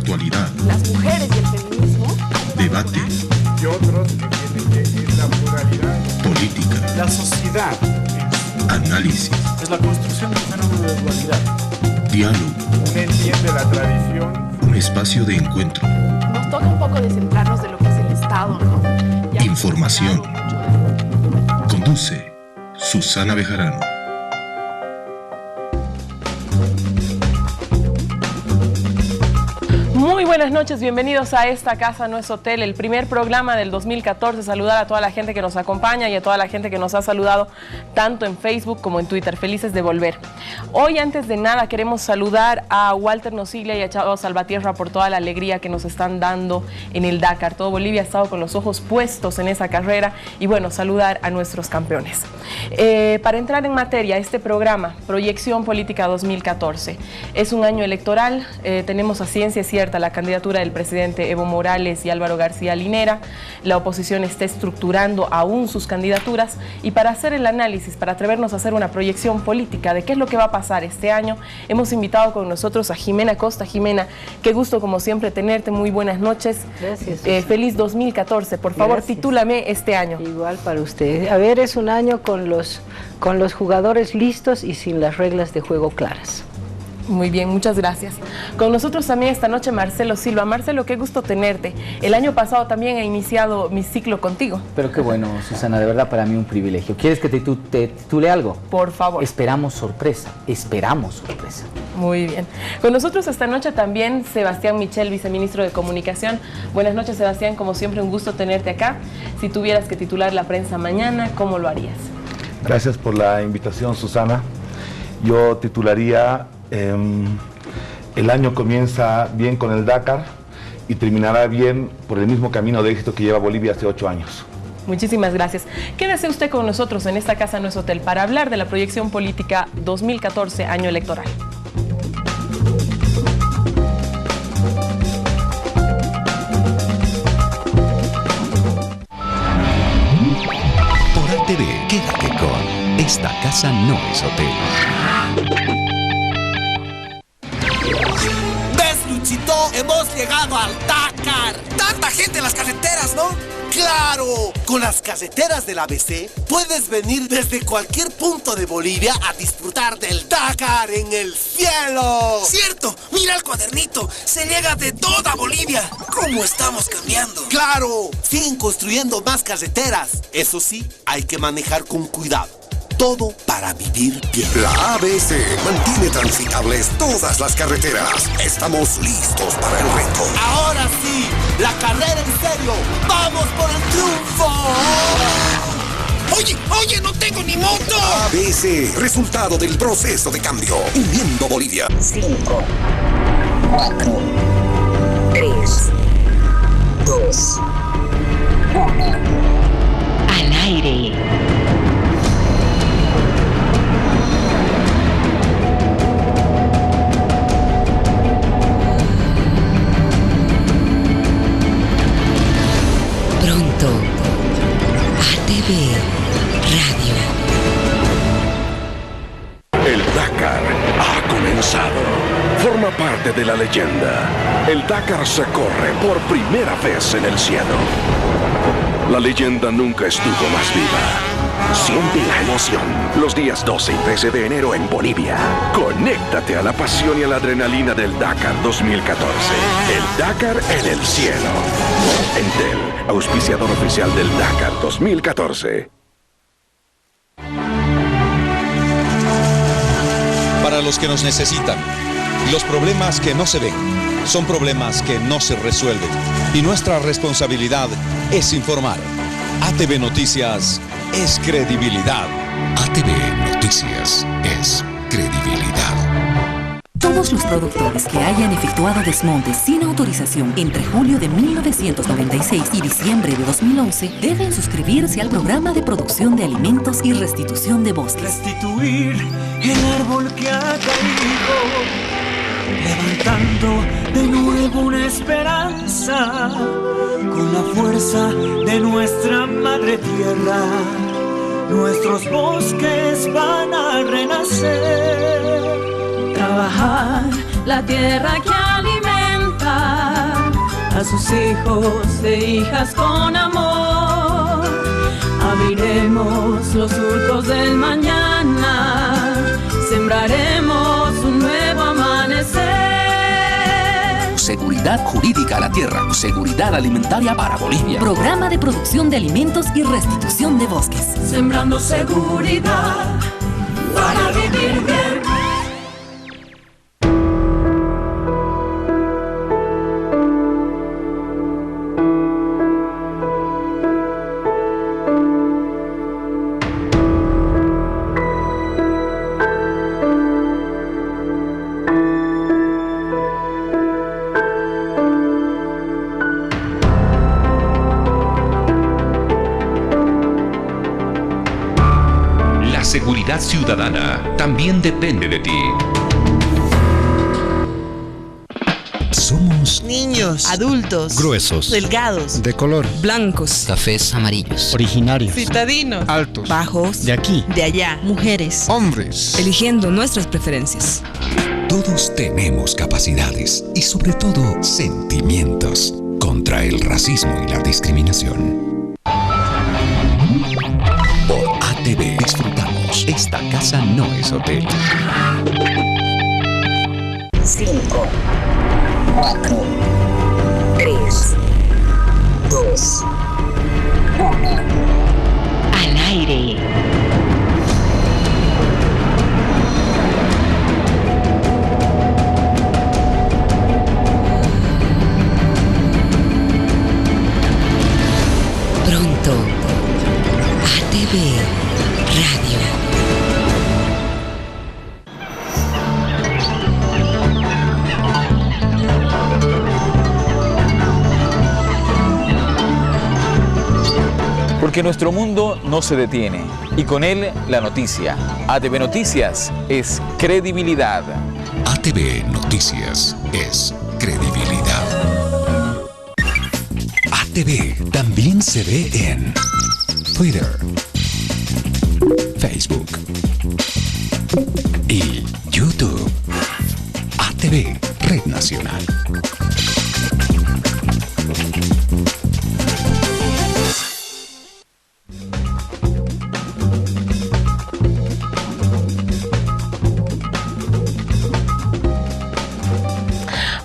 actualidad, las mujeres y el feminismo, debate y otros que tienen que es la pluralidad, política, la sociedad análisis, es la construcción de un fenómeno de dualidad, diálogo, uno entiende la tradición, un espacio de encuentro, nos toca un poco descentrarnos de lo que es el Estado, ¿no? Ya información. hemos hablado mucho de... Conduce Susana Bejarano. Muy buenas noches, bienvenidos a Esta Casa No Es Hotel, el primer programa del 2014. Saludar a toda la gente que nos acompaña y a toda la gente que nos ha saludado tanto en Facebook como en Twitter. Felices de volver. Hoy, antes de nada, queremos saludar a Walter Nosiglia y a Chavo Salvatierra por toda la alegría que nos están dando en el Dakar. Todo Bolivia ha estado con los ojos puestos en esa carrera y bueno, saludar a nuestros campeones. Para entrar en materia, este programa, Proyección Política 2014, es un año electoral. Tenemos a ciencia cierta la candidatura del presidente Evo Morales y Álvaro García Linera. La oposición está estructurando aún sus candidaturas y para hacer el análisis, para atrevernos a hacer una proyección política de qué es lo que va a pasar este año, hemos invitado con nosotros a Jimena Costa. Jimena, qué gusto como siempre tenerte, muy buenas noches. Gracias. Feliz 2014, por favor. Gracias. Titúlame este año. Igual para usted. A ver, es un año con los jugadores listos y sin las reglas de juego claras. Muy bien, muchas gracias. Con nosotros también esta noche Marcelo Silva. Marcelo, qué gusto tenerte. El año pasado también he iniciado mi ciclo contigo. Pero qué bueno, Susana, de verdad para mí un privilegio. ¿Quieres que te titule algo? Por favor. Esperamos sorpresa, esperamos sorpresa. Muy bien. Con nosotros esta noche también Sebastián Michel, viceministro de Comunicación. Buenas noches, Sebastián, como siempre un gusto tenerte acá. Si tuvieras que titular la prensa mañana, ¿cómo lo harías? Gracias por la invitación, Susana. Yo titularía... el año comienza bien con el Dakar y terminará bien por el mismo camino de éxito que lleva Bolivia hace 8 años. Muchísimas gracias. Quédese usted con nosotros en Esta Casa No Es Hotel para hablar de la proyección política 2014, año electoral. Por ATV, quédate con Esta Casa No Es Hotel. Luchito, hemos llegado al Dakar. Tanta gente en las carreteras, ¿no? ¡Claro! Con las carreteras del ABC puedes venir desde cualquier punto de Bolivia a disfrutar del Dakar en el cielo. ¡Cierto! Mira el cuadernito. Se llega de toda Bolivia. ¿Cómo estamos cambiando? ¡Claro! Siguen construyendo más carreteras. Eso sí, hay que manejar con cuidado. Todo para vivir bien. La ABC mantiene transitables todas las carreteras. Estamos listos para el reto. Ahora sí, la carrera en serio. ¡Vamos por el triunfo! Oye, no tengo ni moto. ABC, resultado del proceso de cambio. Uniendo Bolivia. 5, 4, 3, 2, 1. Al aire. Pronto, ATV Radio. El Dakar ha comenzado. Forma parte de la leyenda. El Dakar se corre por primera vez en el cielo. La leyenda nunca estuvo más viva. Siente la emoción. Los días 12 y 13 de enero en Bolivia. Conéctate a la pasión y a la adrenalina del Dakar 2014. El Dakar en el cielo. Entel, auspiciador oficial del Dakar 2014. Para los que nos necesitan, los problemas que no se ven son problemas que no se resuelven. Y nuestra responsabilidad es informar. ATV Noticias es credibilidad. ATV Noticias es credibilidad. Todos los productores que hayan efectuado desmontes sin autorización entre julio de 1996 y diciembre de 2011 deben suscribirse al programa de producción de alimentos y restitución de bosques. Restituir el árbol que ha caído, levantando de nuevo una esperanza, con la fuerza de nuestra madre tierra, nuestros bosques van a renacer. Trabajar la tierra que alimenta sus hijos e hijas con amor. Abriremos los surcos del mañana, sembraremos un nuevo amanecer. Seguridad jurídica a la tierra, seguridad alimentaria para Bolivia. Programa de producción de alimentos y restitución de bosques. Sembrando seguridad para vivir bien. Seguridad ciudadana también depende de ti. Somos niños, adultos, gruesos, delgados, de color, blancos, cafés amarillos, originarios, citadinos, altos, bajos, de aquí, de allá, mujeres, hombres, eligiendo nuestras preferencias. Todos tenemos capacidades y sobre todo sentimientos contra el racismo y la discriminación. Por ATV disfrutamos Esta Casa No Es Hotel. 5, 4, 3, 2, 1. Al aire. Pronto, ATV Radio. Porque nuestro mundo no se detiene y con él la noticia. ATV Noticias es credibilidad. ATV Noticias es credibilidad. ATV también se ve en Twitter, Facebook y YouTube. ATV Red Nacional.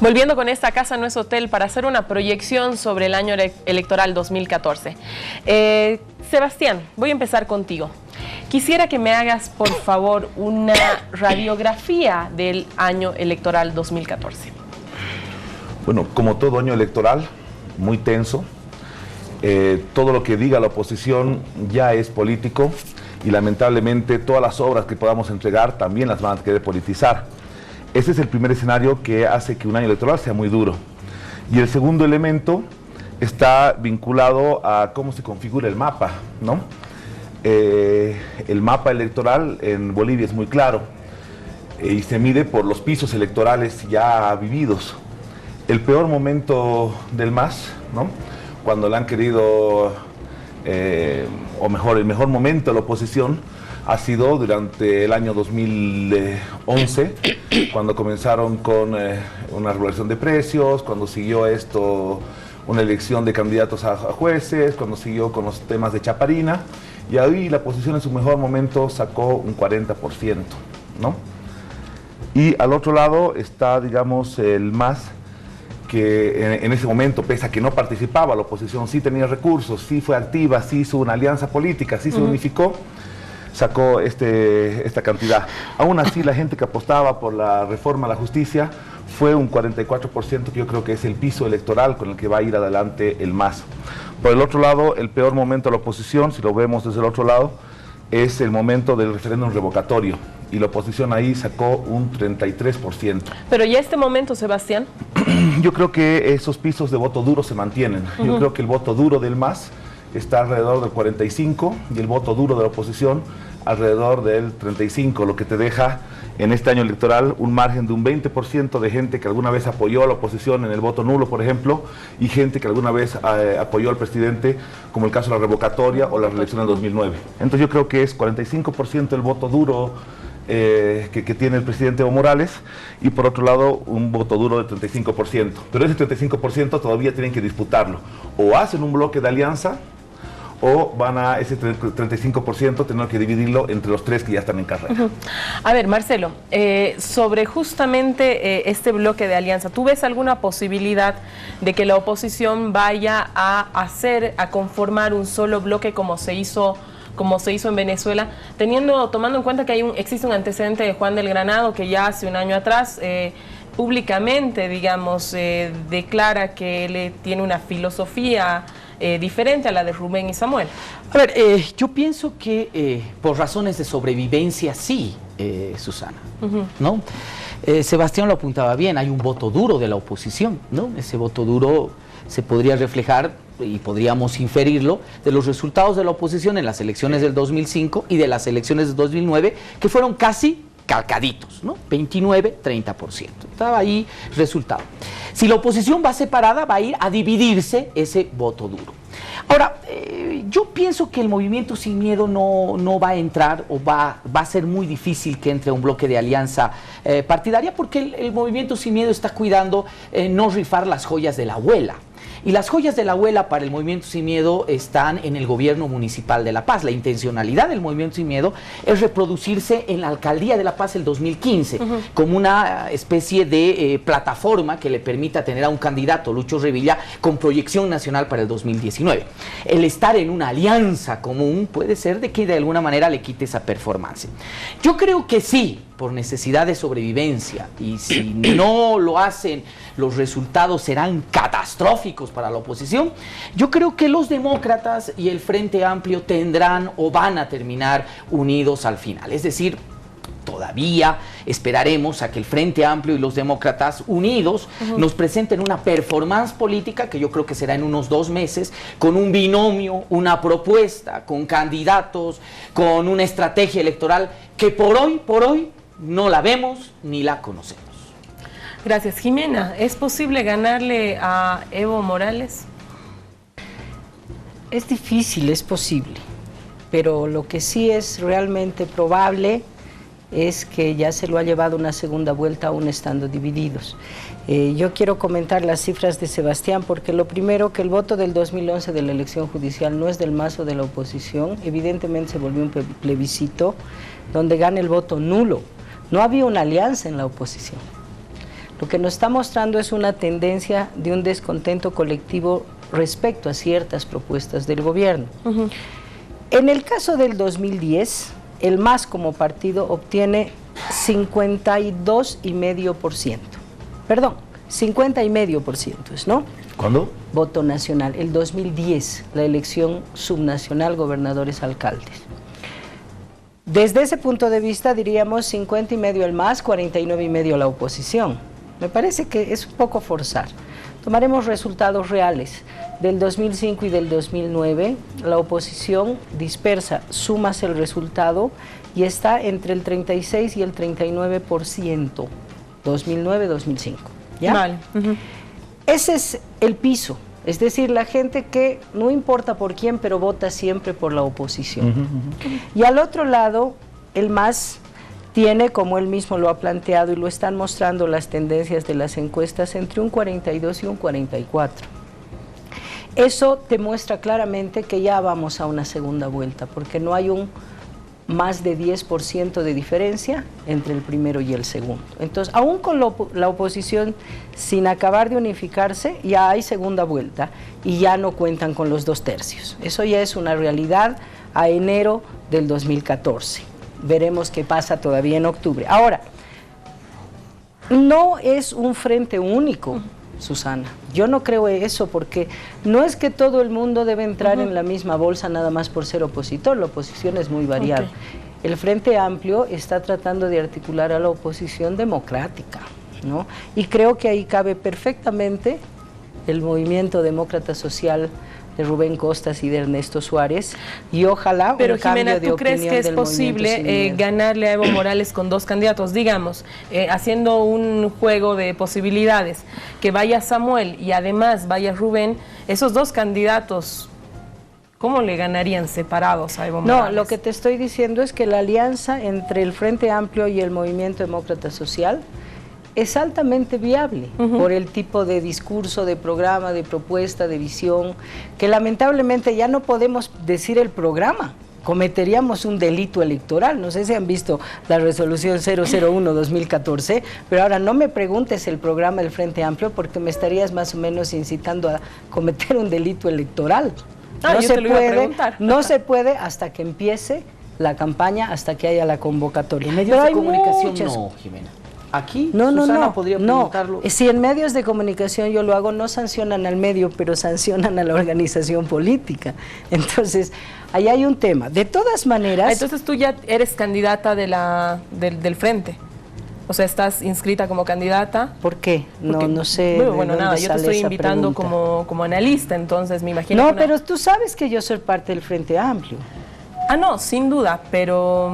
Volviendo con Esta Casa No Es Hotel para hacer una proyección sobre el año electoral 2014. Sebastián, voy a empezar contigo. Quisiera que me hagas, por favor, una radiografía del año electoral 2014. Bueno, como todo año electoral, muy tenso. Todo lo que diga la oposición ya es político y lamentablemente todas las obras que podamos entregar también las van a querer politizar. Ese es el primer escenario que hace que un año electoral sea muy duro. Y el segundo elemento está vinculado a cómo se configura el mapa, ¿no? El mapa electoral en Bolivia es muy claro y se mide por los pisos electorales ya vividos. El peor momento del MAS, ¿no? Cuando le han querido, o mejor, el mejor momento de la oposición ha sido durante el año 2011, cuando comenzaron con una regulación de precios, cuando siguió esto una elección de candidatos a jueces, cuando siguió con los temas de Chaparina, y ahí la oposición en su mejor momento sacó un 40%, ¿no? Y al otro lado está, digamos, el MAS, que en ese momento, pese a que no participaba, la oposición sí tenía recursos, sí fue activa, sí hizo una alianza política, sí se unificó, sacó esta cantidad. Aún así, la gente que apostaba por la reforma a la justicia fue un 44%, que yo creo que es el piso electoral con el que va a ir adelante el MAS. Por el otro lado, el peor momento de la oposición, si lo vemos desde el otro lado, es el momento del referéndum revocatorio. Y la oposición ahí sacó un 33%. Pero ya este momento, Sebastián. Yo creo que esos pisos de voto duro se mantienen. Yo creo que el voto duro del MAS está alrededor del 45 y el voto duro de la oposición alrededor del 35, lo que te deja en este año electoral un margen de un 20% de gente que alguna vez apoyó a la oposición en el voto nulo, por ejemplo, y gente que alguna vez apoyó al presidente, como el caso de la revocatoria o la reelección del 2009. Entonces yo creo que es 45% el voto duro que tiene el presidente Evo Morales, y por otro lado un voto duro de 35%. Pero ese 35% todavía tienen que disputarlo. O hacen un bloque de alianza, o van a ese 35% tener que dividirlo entre los tres que ya están en carrera. A ver, Marcelo, sobre justamente este bloque de alianza, ¿tú ves alguna posibilidad de que la oposición vaya a conformar un solo bloque como se hizo en Venezuela, tomando en cuenta que existe un antecedente de Juan del Granado, que ya hace un año atrás públicamente, digamos, declara que él tiene una filosofía diferente a la de Rubén y Samuel? A ver, yo pienso que por razones de sobrevivencia sí, Susana, ¿no? Sebastián lo apuntaba bien, hay un voto duro de la oposición, ¿no? Ese voto duro se podría reflejar y podríamos inferirlo de los resultados de la oposición en las elecciones del 2005 y de las elecciones del 2009, que fueron casi calcaditos, ¿no? 29-30%. Estaba ahí resultado. Si la oposición va separada, va a ir a dividirse ese voto duro. Ahora, yo pienso que el Movimiento Sin Miedo no va a entrar, o va a ser muy difícil que entre un bloque de alianza partidaria, porque el Movimiento Sin Miedo está cuidando no rifar las joyas de la abuela. Y las joyas de la abuela para el Movimiento Sin Miedo están en el gobierno municipal de La Paz. La intencionalidad del Movimiento Sin Miedo es reproducirse en la alcaldía de La Paz el 2015, como una especie de plataforma que le permita tener a un candidato, Lucho Revilla, con proyección nacional para el 2019. El estar en una alianza común puede ser de que de alguna manera le quite esa performance. Yo creo que sí, por necesidad de sobrevivencia, y si no lo hacen, los resultados serán catastróficos para la oposición. Yo creo que los demócratas y el Frente Amplio tendrán o van a terminar unidos al final. Es decir, todavía esperaremos a que el Frente Amplio y los demócratas unidos nos presenten una performance política, que yo creo que será en unos 2 meses, con un binomio, una propuesta, con candidatos, con una estrategia electoral que por hoy no la vemos ni la conocemos. Gracias. Jimena, ¿es posible ganarle a Evo Morales? Es difícil, es posible, pero lo que sí es realmente probable es que ya se lo ha llevado una segunda vuelta aún estando divididos. Yo quiero comentar las cifras de Sebastián, porque lo primero, que el voto del 2011 de la elección judicial no es del MAS o de la oposición. Evidentemente se volvió un plebiscito donde gana el voto nulo. No había una alianza en la oposición. Lo que nos está mostrando es una tendencia de un descontento colectivo respecto a ciertas propuestas del gobierno. En el caso del 2010, el MAS como partido obtiene 52,5%. Perdón, 50,5%, ¿no? ¿Cuándo? Voto nacional. El 2010, la elección subnacional, gobernadores, alcaldes. Desde ese punto de vista, diríamos 50,5% el MAS, 49,5% la oposición. Me parece que es un poco forzar. Tomaremos resultados reales. Del 2005 y del 2009, la oposición dispersa, sumas el resultado y está entre el 36 y el 39%, 2009-2005. ¿Ya? Vale. Ese es el piso. Es decir, la gente que no importa por quién, pero vota siempre por la oposición. Y al otro lado, el MAS tiene, como él mismo lo ha planteado y lo están mostrando las tendencias de las encuestas, entre un 42 y un 44. Eso te muestra claramente que ya vamos a una segunda vuelta, porque no hay un más de 10% de diferencia entre el primero y el segundo. Entonces, aún con la oposición sin acabar de unificarse, ya hay segunda vuelta y ya no cuentan con los 2/3. Eso ya es una realidad a enero del 2014. Veremos qué pasa todavía en octubre. Ahora, no es un frente único, Susana. Yo no creo eso, porque no es que todo el mundo debe entrar en la misma bolsa nada más por ser opositor. La oposición es muy variada. El Frente Amplio está tratando de articular a la oposición democrática, ¿no? Y creo que ahí cabe perfectamente el movimiento demócrata social de Rubén Costas y de Ernesto Suárez, y ojalá pero un cambio Jimena, de ¿tú crees opinión que es del Movimiento Sin posible Miedo? ganarle a Evo Morales con 2 candidatos? Digamos, haciendo un juego de posibilidades, que vaya Samuel y además vaya Rubén, esos 2 candidatos ¿Cómo le ganarían separados a Evo Morales? No, lo que te estoy diciendo es que la alianza entre el Frente Amplio y el Movimiento Demócrata Social es altamente viable por el tipo de discurso, de programa, de propuesta, de visión, que lamentablemente ya no podemos decir el programa. Cometeríamos un delito electoral. No sé si han visto la resolución 001-2014, pero ahora no me preguntes el programa del Frente Amplio porque me estarías más o menos incitando a cometer un delito electoral. No se puede hasta que empiece la campaña, hasta que haya la convocatoria. En medios de comunicación no, Jimena. Aquí Susana podría preguntarlo. Si en medios de comunicación yo lo hago, no sancionan al medio, pero sancionan a la organización política. Entonces, ahí hay un tema. De todas maneras... Entonces tú ya eres candidata del Frente. O sea, estás inscrita como candidata. ¿Por qué? No sé. Bueno, nada, yo te estoy invitando como analista, entonces me imagino. No, pero tú sabes que yo soy parte del Frente Amplio. No, sin duda, pero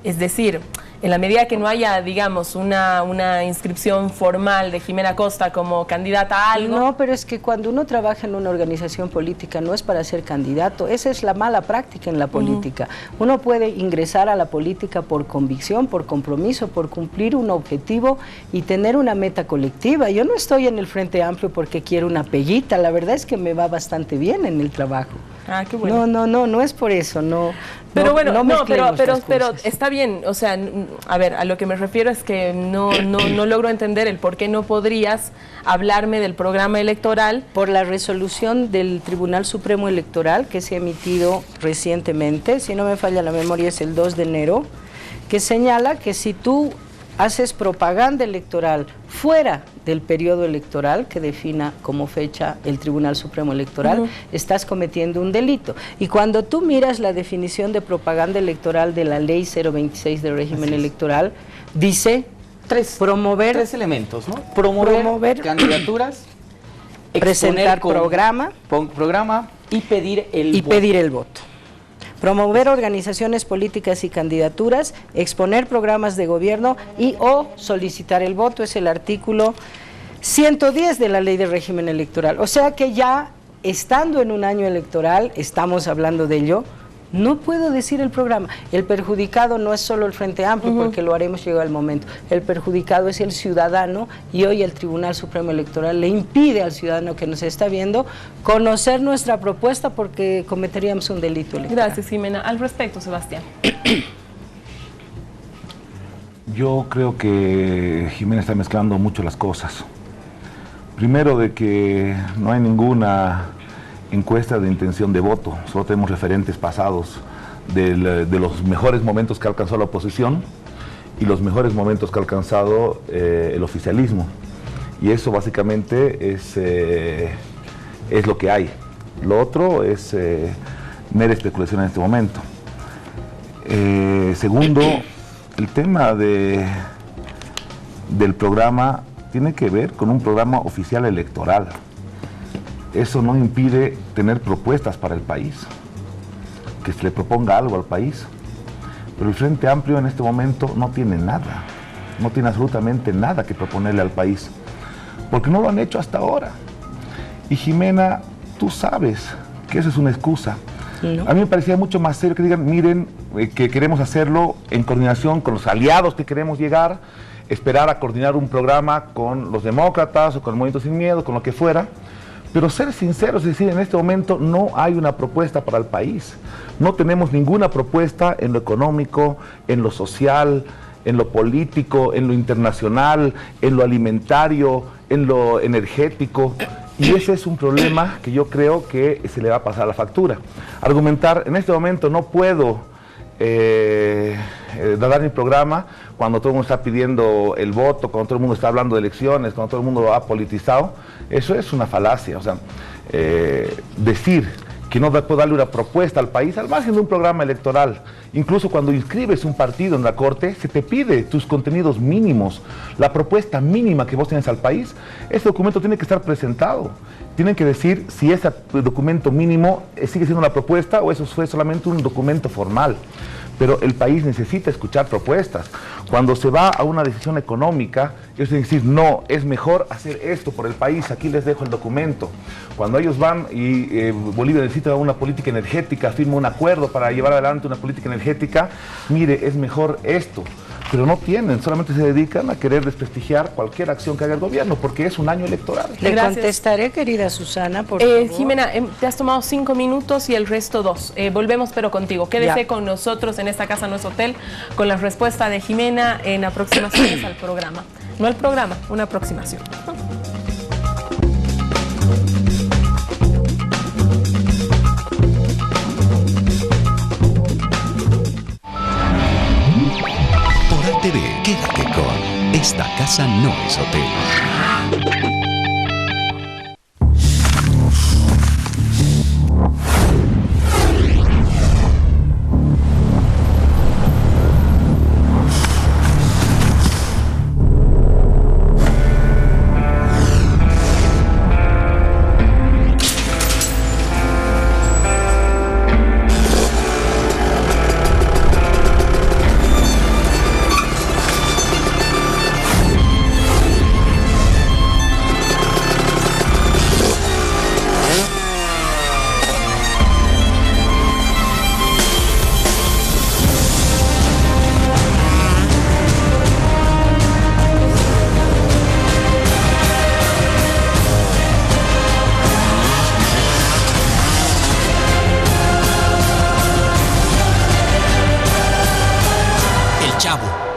es decir, en la medida que no haya, digamos, una inscripción formal de Jimena Costa como candidata a algo... No, pero es que cuando uno trabaja en una organización política no es para ser candidato, esa es la mala práctica en la política. Uno puede ingresar a la política por convicción, por compromiso, por cumplir un objetivo y tener una meta colectiva. Yo no estoy en el Frente Amplio porque quiero una peguita, la verdad es que me va bastante bien en el trabajo. Qué bueno. No es por eso, no. Pero bueno, pero está bien, o sea, a ver, a lo que me refiero es que no logro entender el por qué no podrías hablarme del programa electoral. Por la resolución del Tribunal Supremo Electoral que se ha emitido recientemente, si no me falla la memoria es el 2 de enero, que señala que si tú haces propaganda electoral fuera del periodo electoral que defina como fecha el Tribunal Supremo Electoral, estás cometiendo un delito. Y cuando tú miras la definición de propaganda electoral de la Ley 026 del régimen electoral, dice tres elementos, ¿no? Promover candidaturas, presentar programa y pedir el voto. Promover organizaciones políticas y candidaturas, exponer programas de gobierno y o solicitar el voto, es el artículo 110 de la Ley de Régimen Electoral. O sea que ya estando en un año electoral, estamos hablando de ello, no puedo decir el programa. El perjudicado no es solo el Frente Amplio, porque lo haremos llegado el momento. El perjudicado es el ciudadano y hoy el Tribunal Supremo Electoral le impide al ciudadano que nos está viendo conocer nuestra propuesta porque cometeríamos un delito electoral. Gracias, Jimena. Al respecto, Sebastián. Yo creo que Jimena está mezclando mucho las cosas. Primero, de que no hay ninguna encuesta de intención de voto, solo tenemos referentes pasados de los mejores momentos que ha alcanzado la oposición y los mejores momentos que ha alcanzado el oficialismo, y eso básicamente es lo que hay. Lo otro es mera especulación en este momento. Segundo, el tema del programa tiene que ver con un programa oficial electoral. Eso no impide tener propuestas para el país, que se le proponga algo al país. Pero el Frente Amplio en este momento no tiene nada, no tiene absolutamente nada que proponerle al país, porque no lo han hecho hasta ahora. Y Jimena, tú sabes que eso es una excusa. A mí me parecía mucho más serio que digan, miren, que queremos hacerlo en coordinación con los aliados que queremos llegar, esperar a coordinar un programa con los demócratas o con el Movimiento Sin Miedo, con lo que fuera. Pero ser sinceros, es decir, en este momento no hay una propuesta para el país. No tenemos ninguna propuesta en lo económico, en lo social, en lo político, en lo internacional, en lo alimentario, en lo energético. Y ese es un problema que yo creo que se le va a pasar la factura. Argumentar, en este momento no puedo dar mi programa cuando todo el mundo está pidiendo el voto, cuando todo el mundo está hablando de elecciones, cuando todo el mundo lo ha politizado, eso es una falacia. O sea, decir que no puedo darle una propuesta al país, al margen de un programa electoral, incluso cuando inscribes un partido en la Corte, se te pide tus contenidos mínimos, la propuesta mínima que vos tienes al país, ese documento tiene que estar presentado. Tienen que decir si ese documento mínimo sigue siendo una propuesta o eso fue solamente un documento formal. pero el país necesita escuchar propuestas. Cuando se va a una decisión económica, ellos tienen que decir, no, es mejor hacer esto por el país, aquí les dejo el documento. Cuando ellos van y Bolivia necesita una política energética, firma un acuerdo para llevar adelante una política energética, mire, es mejor esto. Pero no tienen, solamente se dedican a querer desprestigiar cualquier acción que haga el gobierno, porque es un año electoral. Le contestaré, querida Susana, por favor. Jimena, te has tomado 5 minutos y el resto 2. Volvemos pero contigo. Quédese con nosotros en Esta Casa No Es Hotel, con la respuesta de Jimena en aproximaciones al programa. No al programa, una aproximación. Quédate con Esta Casa No Es Hotel.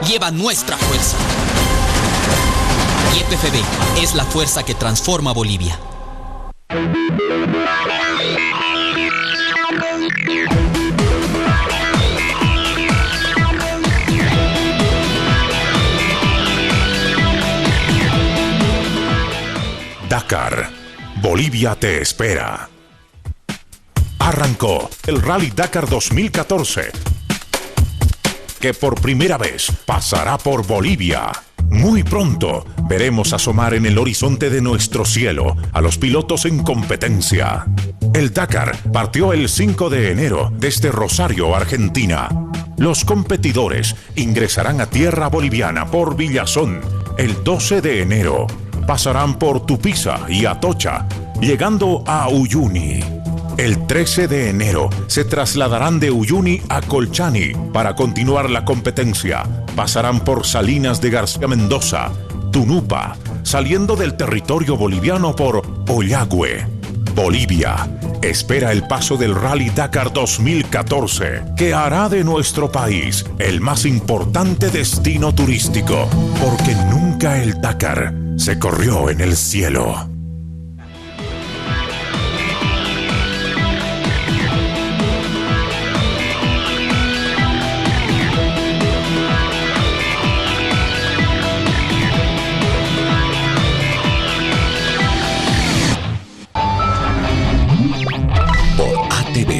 Lleva nuestra fuerza. YPFB es la fuerza que transforma Bolivia. Dakar, Bolivia te espera. Arrancó el Rally Dakar 2014, que por primera vez pasará por Bolivia. Muy pronto veremos asomar en el horizonte de nuestro cielo a los pilotos en competencia. El Dakar partió el 5 de enero desde Rosario, Argentina. Los competidores ingresarán a tierra boliviana por Villazón el 12 de enero. Pasarán por Tupiza y Atocha, llegando a Uyuni. El 13 de enero se trasladarán de Uyuni a Colchani para continuar la competencia. Pasarán por Salinas de García Mendoza, Tunupa, saliendo del territorio boliviano por Ollagüe. Bolivia espera el paso del Rally Dakar 2014, que hará de nuestro país el más importante destino turístico, porque nunca el Dakar se corrió en el cielo.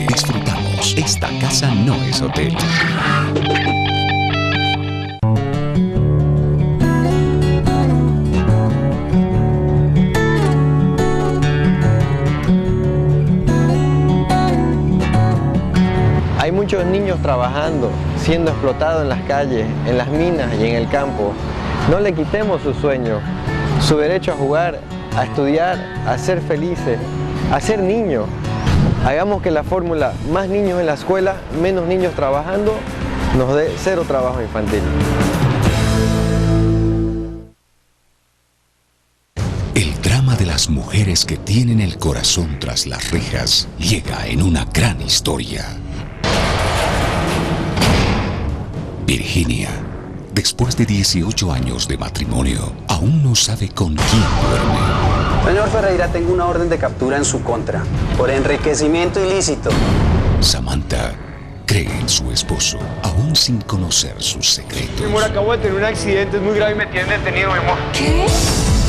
Disfrutamos. Esta casa no es hotel. Hay muchos niños trabajando, siendo explotados en las calles, en las minas y en el campo. No le quitemos su sueño, su derecho a jugar, a estudiar, a ser felices, a ser niños. Hagamos que la fórmula más niños en la escuela, menos niños trabajando, nos dé 0 trabajo infantil. El drama de las mujeres que tienen el corazón tras las rejas llega en una gran historia. Virginia, después de 18 años de matrimonio, aún no sabe con quién duerme. Señor Ferreira, tengo una orden de captura en su contra por enriquecimiento ilícito. Samantha cree en su esposo, aún sin conocer sus secretos. Mi amor, acabo de tener un accidente, es muy grave y me tienen detenido, mi amor. ¿Qué?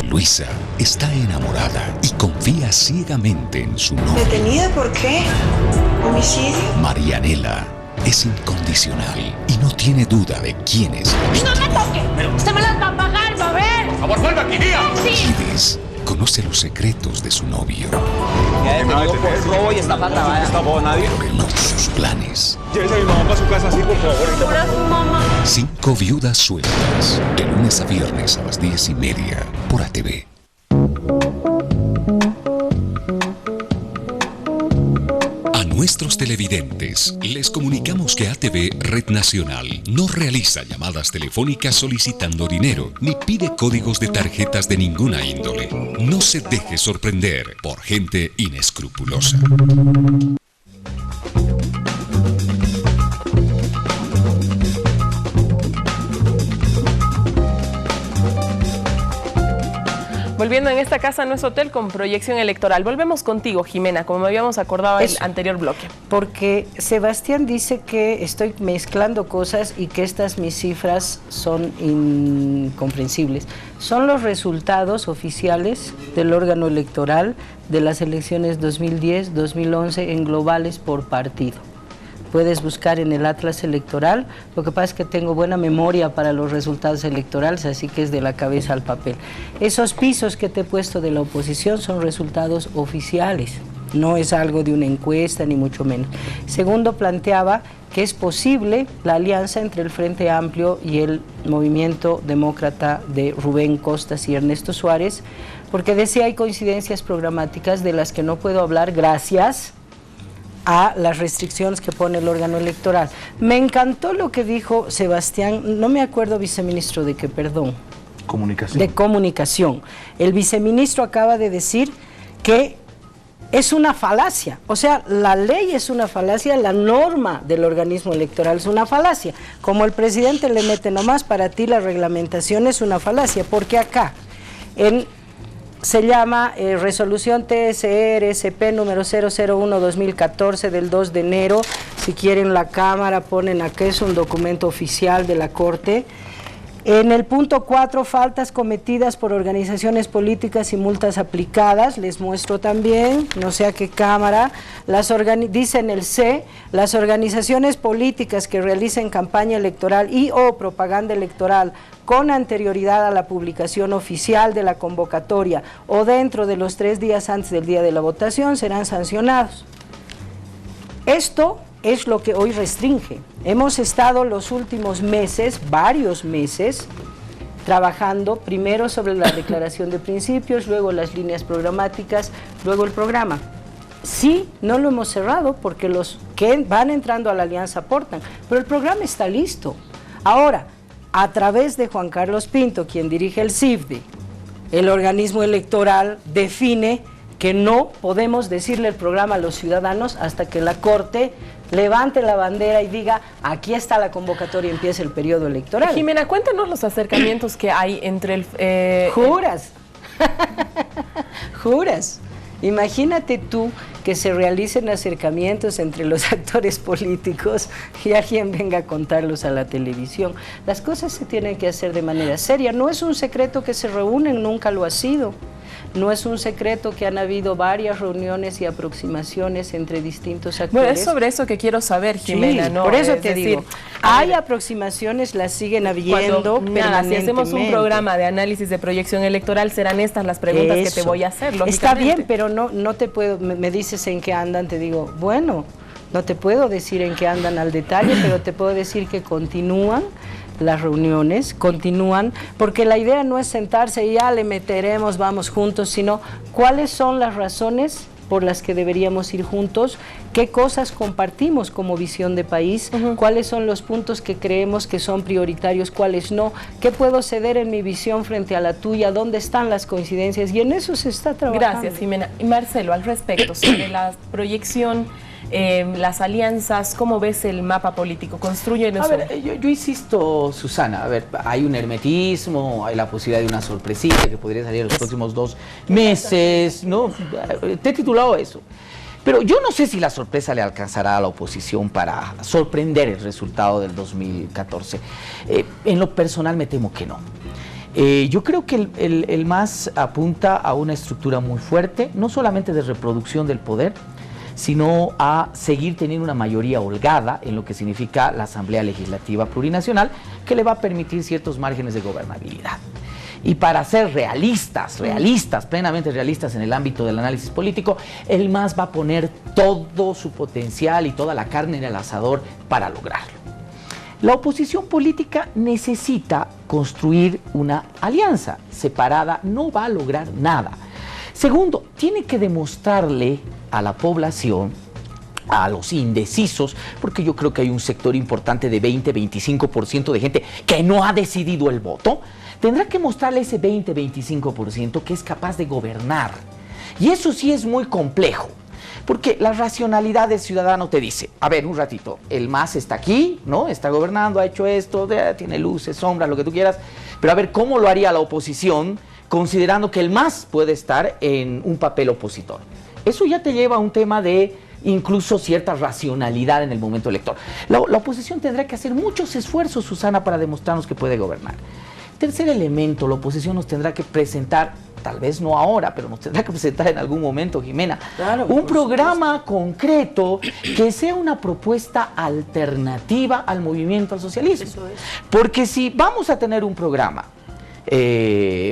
Luisa está enamorada y confía ciegamente en su novio. ¿Detenida por qué? ¿Homicidio? Marianela es incondicional y no tiene duda de quién es. ¡No me toque! ¡Usted me las va a pagar, va a ver! ¡Por favor, vuelva aquí, tía! Gides conoce los secretos de su novio. Ya detenido por robo y estafa grabada. No estafó a nadie. Reveló sus planes. Llévese a mi mamá para su casa, así, por favor. 5 viudas sueltas. De lunes a viernes a las 10:30 por ATV. A nuestros televidentes, les comunicamos que ATV Red Nacional no realiza llamadas telefónicas solicitando dinero, ni pide códigos de tarjetas de ninguna índole. No se deje sorprender por gente inescrupulosa. Volviendo en esta casa no es hotel con proyección electoral. Volvemos contigo, Jimena, como habíamos acordado en el anterior bloque. Porque Sebastián dice que estoy mezclando cosas y que estas mis cifras son incomprensibles. Son los resultados oficiales del órgano electoral de las elecciones 2010, 2011 en globales por partido. Puedes buscar en el Atlas Electoral. Lo que pasa es que tengo buena memoria para los resultados electorales, así que es de la cabeza al papel. Esos pisos que te he puesto de la oposición son resultados oficiales, no es algo de una encuesta ni mucho menos. Segundo, planteaba que es posible la alianza entre el Frente Amplio y el Movimiento Demócrata de Rubén Costas y Ernesto Suárez, porque decía hay coincidencias programáticas de las que no puedo hablar gracias a las restricciones que pone el órgano electoral. Me encantó lo que dijo Sebastián, no me acuerdo, viceministro, de qué, perdón. Comunicación. De comunicación. El viceministro acaba de decir que es una falacia, o sea, la ley es una falacia, la norma del organismo electoral es una falacia. Como el presidente le mete nomás, para ti la reglamentación es una falacia, porque acá, se llama resolución TSR-SP número 001-2014 del 2 de enero. Si quieren la cámara, ponen acá, es un documento oficial de la Corte. En el punto 4, faltas cometidas por organizaciones políticas y multas aplicadas, les muestro también, no sé a qué cámara, dice en el C, las organizaciones políticas que realicen campaña electoral y o propaganda electoral con anterioridad a la publicación oficial de la convocatoria o dentro de los 3 días antes del día de la votación serán sancionados. Esto es lo que hoy restringe. Hemos estado los últimos meses, varios meses, trabajando primero sobre la declaración de principios, luego las líneas programáticas, luego el programa. Sí, no lo hemos cerrado porque los que van entrando a la alianza aportan, pero el programa está listo. Ahora, a través de Juan Carlos Pinto, quien dirige el CIFDE, el organismo electoral define que no podemos decirle el programa a los ciudadanos hasta que la Corte levante la bandera y diga, aquí está la convocatoria y empieza el periodo electoral. Jimena, cuéntanos los acercamientos que hay entre el... Juras. Juras. Imagínate tú que se realicen acercamientos entre los actores políticos y alguien venga a contarlos a la televisión. Las cosas se tienen que hacer de manera seria. No es un secreto que se reúnen, nunca lo ha sido. No es un secreto que han habido varias reuniones y aproximaciones entre distintos actores. Bueno, es sobre eso que quiero saber, Jimena. Sí, ¿no? por eso es te decir, digo, hay aproximaciones, las siguen habiendo permanentemente. Si hacemos un programa de análisis de proyección electoral, serán estas las preguntas que te voy a hacer, lógicamente. Está bien, pero no te puedo, me dices en qué andan, te digo, bueno, no te puedo decir en qué andan al detalle, pero te puedo decir que continúan las reuniones, continúan, porque la idea no es sentarse y ya le meteremos, vamos juntos, sino cuáles son las razones por las que deberíamos ir juntos, qué cosas compartimos como visión de país, cuáles son los puntos que creemos que son prioritarios, cuáles no, qué puedo ceder en mi visión frente a la tuya, dónde están las coincidencias, y en eso se está trabajando. Gracias, Jimena. Y Marcelo, al respecto, sobre la proyección, las alianzas, ¿cómo ves el mapa político? ¿Construyen eso? A ver, yo insisto, Susana, a ver, hay un hermetismo, hay la posibilidad de una sorpresita que podría salir en los próximos 2 meses, ¿no? Te he titulado eso. Pero yo no sé si la sorpresa le alcanzará a la oposición para sorprender el resultado del 2014. En lo personal me temo que no. Yo creo que el MAS apunta a una estructura muy fuerte, no solamente de reproducción del poder, sino a seguir teniendo una mayoría holgada en lo que significa la Asamblea Legislativa Plurinacional, que le va a permitir ciertos márgenes de gobernabilidad. Y para ser realistas, plenamente realistas en el ámbito del análisis político, el MAS va a poner todo su potencial y toda la carne en el asador para lograrlo. La oposición política necesita construir una alianza. Separada no va a lograr nada. Segundo, tiene que demostrarle a la población, a los indecisos, porque yo creo que hay un sector importante de 20-25% de gente que no ha decidido el voto, tendrá que mostrarle ese 20-25% que es capaz de gobernar. Y eso sí es muy complejo, porque la racionalidad del ciudadano te dice, a ver, un ratito, el MAS está aquí, ¿no? Está gobernando, ha hecho esto, tiene luces, sombras, lo que tú quieras, pero a ver, ¿cómo lo haría la oposición, considerando que el MAS puede estar en un papel opositor? Eso ya te lleva a un tema de incluso cierta racionalidad en el momento electoral. La oposición tendrá que hacer muchos esfuerzos, Susana, para demostrarnos que puede gobernar. Tercer elemento, la oposición nos tendrá que presentar, tal vez no ahora, pero nos tendrá que presentar en algún momento, Jimena, un programa concreto que sea una propuesta alternativa al movimiento al socialismo. Eso es. Porque si vamos a tener un programa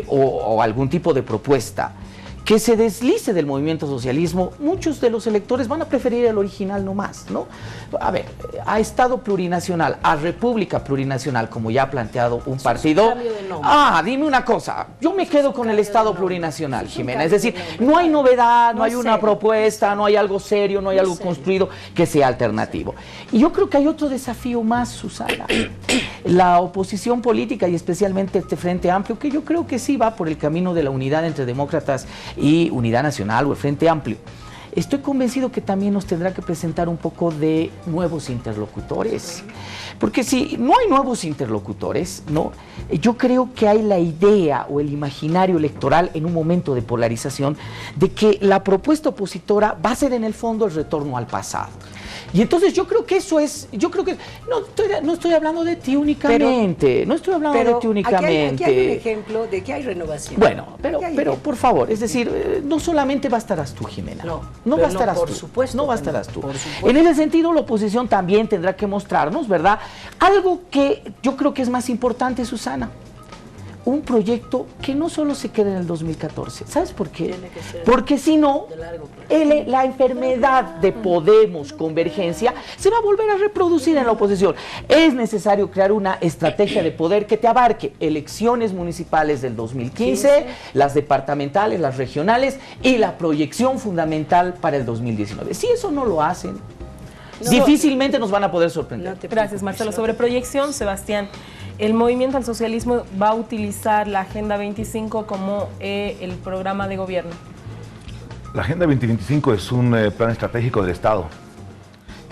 o algún tipo de propuesta que se deslice del movimiento socialismo, muchos de los electores van a preferir el original nomás, ¿no? A ver, a Estado plurinacional, a República plurinacional, como ya ha planteado un partido. Dime una cosa, yo me quedo con el Estado plurinacional, Jimena, es decir, no hay novedad, no hay una propuesta, no hay algo serio, no hay algo construido que sea alternativo. Y yo creo que hay otro desafío más, Susana. La oposición política y especialmente este Frente Amplio, que yo creo que sí va por el camino de la unidad entre demócratas y Unidad Nacional o el Frente Amplio. Estoy convencido que también nos tendrá que presentar un poco de nuevos interlocutores. Porque si no hay nuevos interlocutores, ¿no? Yo creo que hay la idea o el imaginario electoral en un momento de polarización de que la propuesta opositora va a ser en el fondo el retorno al pasado. Y entonces yo creo que eso es, no estoy hablando de ti únicamente, aquí hay un ejemplo de que hay renovación. Bueno, pero por favor, es decir, no solamente bastarás tú, Jimena, no bastarás tú. En ese sentido, la oposición también tendrá que mostrarnos, ¿verdad? Algo que yo creo que es más importante, Susana. Un proyecto que no solo se quede en el 2014. ¿Sabes por qué? Porque si no, la enfermedad de Podemos Convergencia se va a volver a reproducir en la oposición. Es necesario crear una estrategia de poder que te abarque elecciones municipales del 2015, las departamentales, las regionales y la proyección fundamental para el 2019. Si eso no lo hacen, difícilmente nos van a poder sorprender. Gracias, Marcelo. Sobre proyección, Sebastián, el movimiento al socialismo va a utilizar la Agenda 25 como el programa de gobierno. La Agenda 2025 es un plan estratégico del Estado.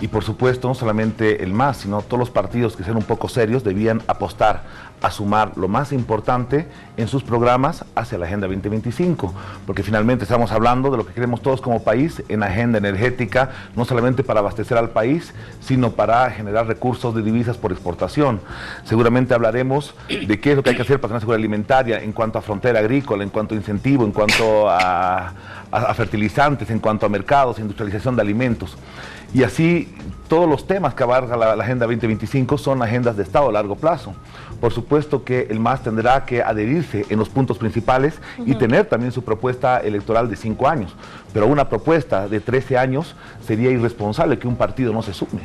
Y por supuesto, no solamente el MAS, sino todos los partidos que sean un poco serios debían apostar a sumar lo más importante en sus programas hacia la Agenda 2025, porque finalmente estamos hablando de lo que queremos todos como país en agenda energética, no solamente para abastecer al país, sino para generar recursos de divisas por exportación. Seguramente hablaremos de qué es lo que hay que hacer para tener seguridad alimentaria en cuanto a frontera agrícola, en cuanto a incentivo, en cuanto a fertilizantes, en cuanto a mercados, industrialización de alimentos. Y así todos los temas que abarca la Agenda 2025 son agendas de Estado a largo plazo. Por supuesto que el MAS tendrá que adherirse en los puntos principales y tener también su propuesta electoral de 5 años. Pero una propuesta de 13 años sería irresponsable que un partido no se sume.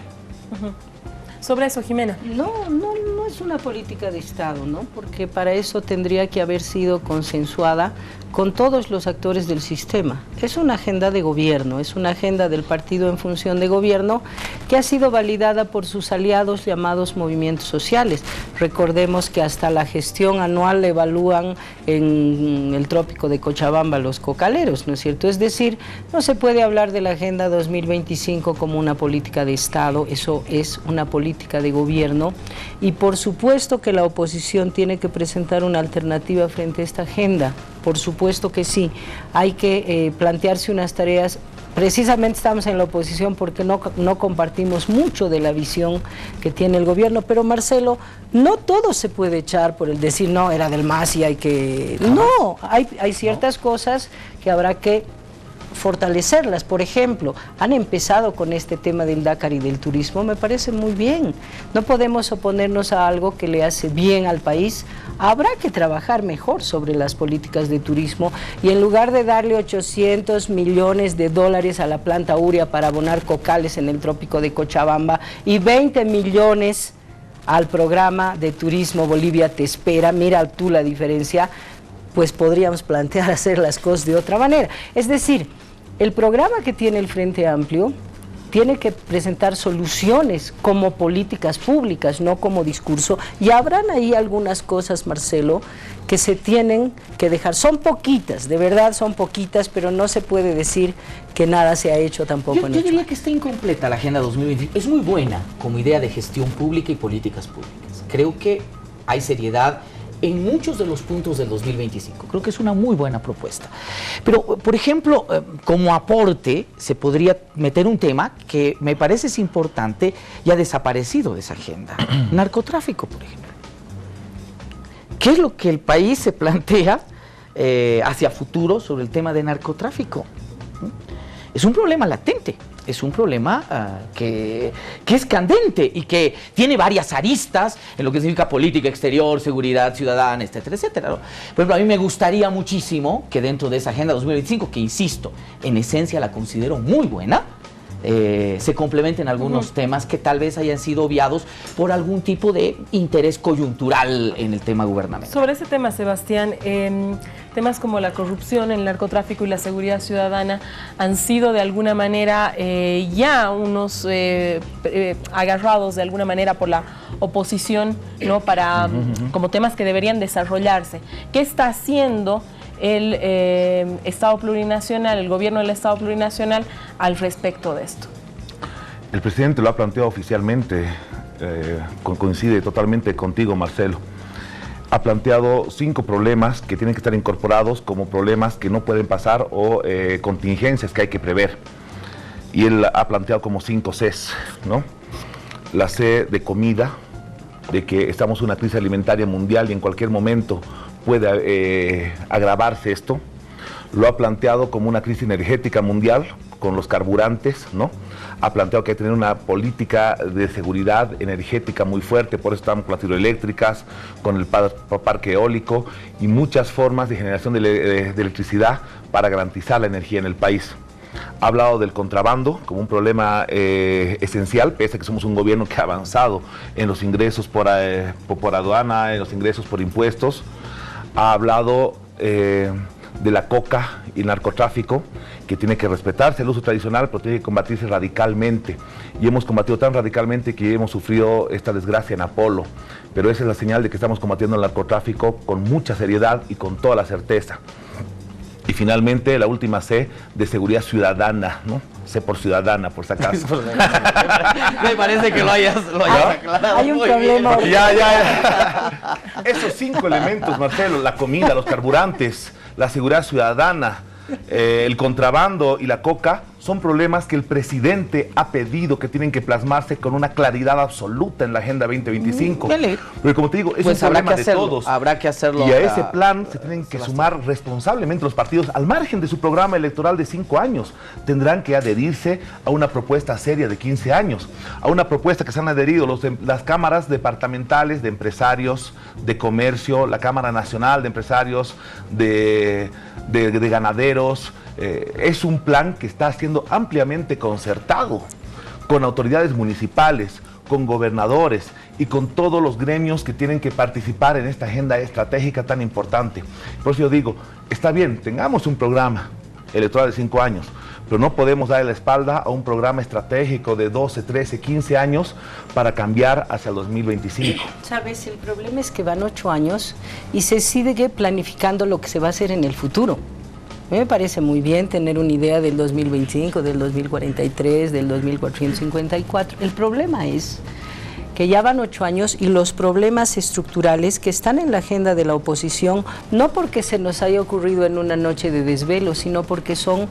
Sobre eso, Jimena. No es una política de Estado, ¿no? Porque para eso tendría que haber sido consensuada con todos los actores del sistema. Es una agenda de gobierno, es una agenda del partido en función de gobierno que ha sido validada por sus aliados llamados movimientos sociales. Recordemos que hasta la gestión anual evalúan en el trópico de Cochabamba los cocaleros, ¿no es cierto? Es decir, no se puede hablar de la Agenda 2025 como una política de Estado, eso es una política de gobierno y por supuesto que la oposición tiene que presentar una alternativa frente a esta agenda. Por supuesto que sí, hay que plantearse unas tareas. Precisamente estamos en la oposición porque no compartimos mucho de la visión que tiene el gobierno, pero Marcelo, no todo se puede echar por el decir no, era del MAS y hay que... No, hay ciertas cosas que habrá que fortalecerlas. Por ejemplo, han empezado con este tema del Dakar y del turismo, me parece muy bien. No podemos oponernos a algo que le hace bien al país. Habrá que trabajar mejor sobre las políticas de turismo y en lugar de darle 800 millones de dólares a la planta Uria para abonar cocales en el trópico de Cochabamba y 20 millones al programa de turismo Bolivia Te Espera, mira tú la diferencia, pues podríamos plantear hacer las cosas de otra manera. Es decir, el programa que tiene el Frente Amplio tiene que presentar soluciones como políticas públicas, no como discurso, y habrán ahí algunas cosas, Marcelo, que se tienen que dejar. Son poquitas, de verdad son poquitas, pero no se puede decir que nada se ha hecho tampoco. Yo diría que está incompleta la Agenda 2025. Es muy buena como idea de gestión pública y políticas públicas. Creo que hay seriedad en muchos de los puntos del 2025. Creo que es una muy buena propuesta. Pero, por ejemplo, como aporte, se podría meter un tema que me parece es importante y ha desaparecido de esa agenda. Narcotráfico, por ejemplo. ¿Qué es lo que el país se plantea hacia futuro sobre el tema de narcotráfico? Es un problema latente. Es un problema que es candente y que tiene varias aristas en lo que significa política exterior, seguridad ciudadana, etcétera, etcétera, ¿no? Por ejemplo, a mí me gustaría muchísimo que dentro de esa Agenda 2025, que insisto, en esencia la considero muy buena, se complementen algunos temas que tal vez hayan sido obviados por algún tipo de interés coyuntural en el tema gubernamental. Sobre ese tema, Sebastián, temas como la corrupción, el narcotráfico y la seguridad ciudadana han sido de alguna manera ya unos agarrados de alguna manera por la oposición, ¿no? Para como temas que deberían desarrollarse. ¿Qué está haciendo el Estado plurinacional, el gobierno del Estado plurinacional al respecto de esto? El presidente lo ha planteado oficialmente, coincide totalmente contigo, Marcelo. Ha planteado 5 problemas que tienen que estar incorporados como problemas que no pueden pasar o contingencias que hay que prever. Y él ha planteado como 5 Cs, ¿no? La C de de que estamos en una crisis alimentaria mundial y en cualquier momento puede agravarse esto. Lo ha planteado como una crisis energética mundial con los carburantes, ¿no? Ha planteado que hay que tener una política de seguridad energética muy fuerte, por eso estamos con las hidroeléctricas, con el parque eólico y muchas formas de generación de electricidad para garantizar la energía en el país. Ha hablado del contrabando como un problema esencial, pese a que somos un gobierno que ha avanzado en los ingresos por aduana, en los ingresos por impuestos. Ha hablado de la coca y el narcotráfico, que tiene que respetarse el uso tradicional, pero tiene que combatirse radicalmente. Y hemos combatido tan radicalmente que hemos sufrido esta desgracia en Apolo. Pero esa es la señal de que estamos combatiendo el narcotráfico con mucha seriedad y con toda la certeza. Y finalmente, la última C, de seguridad ciudadana, ¿no? C por ciudadana, por si acaso. Me parece que lo hayas aclarado. Hay un problema. Ya. Esos 5 elementos, Marcelo, la comida, los carburantes, la seguridad ciudadana, el contrabando y la coca, son problemas que el presidente ha pedido que tienen que plasmarse con una claridad absoluta en la Agenda 2025. Porque como te digo, es un problema de todos. Habrá que hacerlo. Y a ese plan se tienen que sumar responsablemente los partidos, al margen de su programa electoral de 5 años. Tendrán que adherirse a una propuesta seria de 15 años, a una propuesta que se han adherido las cámaras departamentales de empresarios, de comercio, la Cámara Nacional de Empresarios, de ganaderos. Es un plan que está siendo ampliamente concertado con autoridades municipales, con gobernadores y con todos los gremios que tienen que participar en esta agenda estratégica tan importante. Por eso yo digo, está bien, tengamos un programa electoral de 5 años, pero no podemos darle la espalda a un programa estratégico de 12, 13, 15 años para cambiar hacia el 2025. Sabes, el problema es que van 8 años y se sigue planificando lo que se va a hacer en el futuro. A mí me parece muy bien tener una idea del 2025, del 2043, del 2454. El problema es que ya van 8 años y los problemas estructurales que están en la agenda de la oposición, no porque se nos haya ocurrido en una noche de desvelo, sino porque son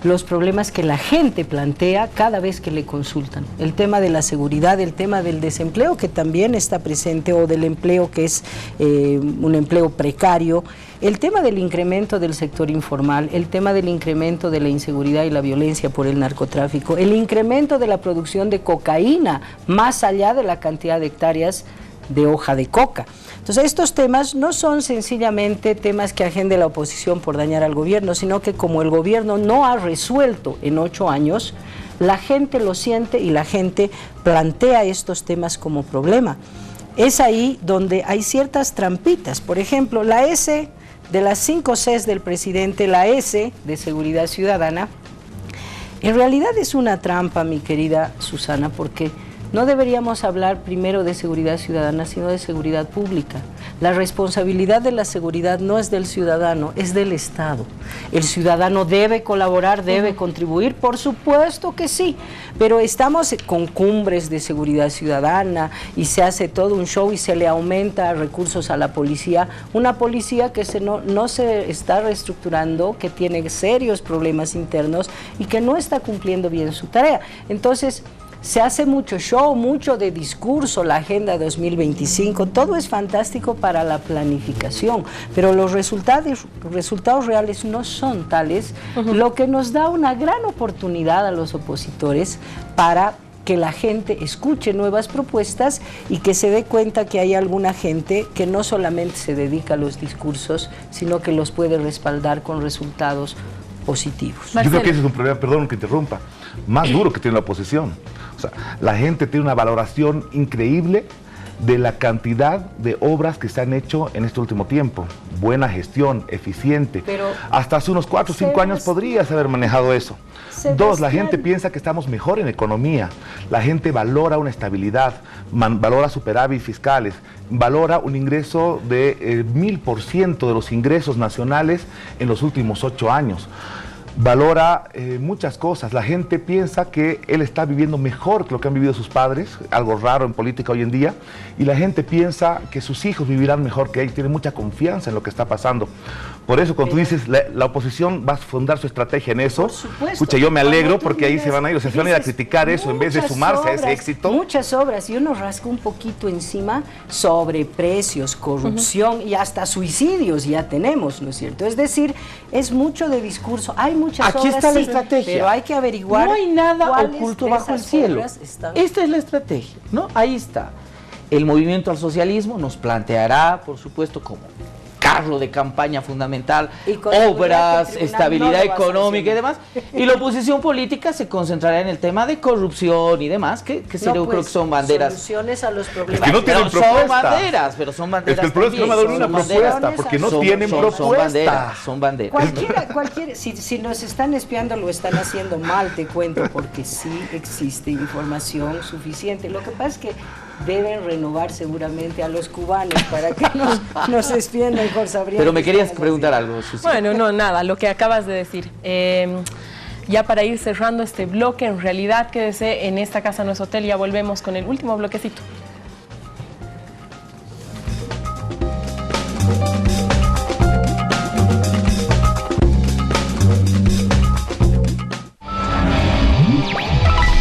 los problemas que la gente plantea cada vez que le consultan. El tema de la seguridad, el tema del desempleo que también está presente, o del empleo que es un empleo precario, el tema del incremento del sector informal, el tema del incremento de la inseguridad y la violencia por el narcotráfico, el incremento de la producción de cocaína más allá de la cantidad de hectáreas de hoja de coca. Entonces, estos temas no son sencillamente temas que agende la oposición por dañar al gobierno, sino que como el gobierno no ha resuelto en 8 años, la gente lo siente y la gente plantea estos temas como problema. Es ahí donde hay ciertas trampitas. Por ejemplo, la S de las 5 Cs del presidente, la S de Seguridad Ciudadana, en realidad es una trampa, mi querida Susana, porque no deberíamos hablar primero de seguridad ciudadana, sino de seguridad pública. La responsabilidad de la seguridad no es del ciudadano, es del Estado. El ciudadano debe colaborar, debe contribuir, por supuesto que sí, pero estamos con cumbres de seguridad ciudadana y se hace todo un show y se le aumenta recursos a la policía, una policía que no se está reestructurando, que tiene serios problemas internos y que no está cumpliendo bien su tarea. Entonces, se hace mucho show, mucho de discurso, la Agenda 2025, todo es fantástico para la planificación, pero los resultados reales no son tales, lo que nos da una gran oportunidad a los opositores para que la gente escuche nuevas propuestas y que se dé cuenta que hay alguna gente que no solamente se dedica a los discursos, sino que los puede respaldar con resultados positivos. Yo creo que ese es un problema, perdón que interrumpa, más duro que tiene la oposición. O sea, la gente tiene una valoración increíble de la cantidad de obras que se han hecho en este último tiempo. Buena gestión, eficiente. Pero hasta hace unos 4 o 5 años podrías haber manejado eso. Dos, la gente piensa que estamos mejor en economía. La gente valora una estabilidad, valora superávit fiscales, valora un ingreso de 1000% de los ingresos nacionales en los últimos 8 años. Valora muchas cosas. La gente piensa que él está viviendo mejor que lo que han vivido sus padres, algo raro en política hoy en día, y la gente piensa que sus hijos vivirán mejor que él, tiene mucha confianza en lo que está pasando. Por eso, cuando tú dices, la oposición va a fundar su estrategia en eso, escucha, yo me alegro porque ahí se van a ir, o sea, se van a ir a criticar eso en vez de sumarse a ese éxito. Muchas obras, y uno rasca un poquito encima sobre precios, corrupción y hasta suicidios ya tenemos, ¿no es cierto? Es decir, es mucho de discurso, hay muchas Aquí obras, está la sí, estrategia. pero hay que averiguar. No hay nada oculto bajo el cielo. Esta es la estrategia, ¿no? Ahí está. El movimiento al socialismo nos planteará, por supuesto, como carro de campaña fundamental, obras, estabilidad económica y demás, y la oposición política se concentrará en el tema de corrupción y demás, que yo creo que son banderas. Soluciones a los problemas. Es que no tienen son banderas, pero son banderas. Es que el problema es que no me dan una propuesta, porque no tienen propuesta. Son banderas. Cualquiera, si nos están espiando lo están haciendo mal, te cuento, porque sí existe información suficiente. Lo que pasa es que deben renovar seguramente a los cubanos para que nos espíen mejor, sabrían. Pero me querías preguntar algo, Susi. Bueno, no, nada, lo que acabas de decir. Ya para ir cerrando este bloque, en realidad quédese en Esta Casa No Es Hotel, ya volvemos con el último bloquecito.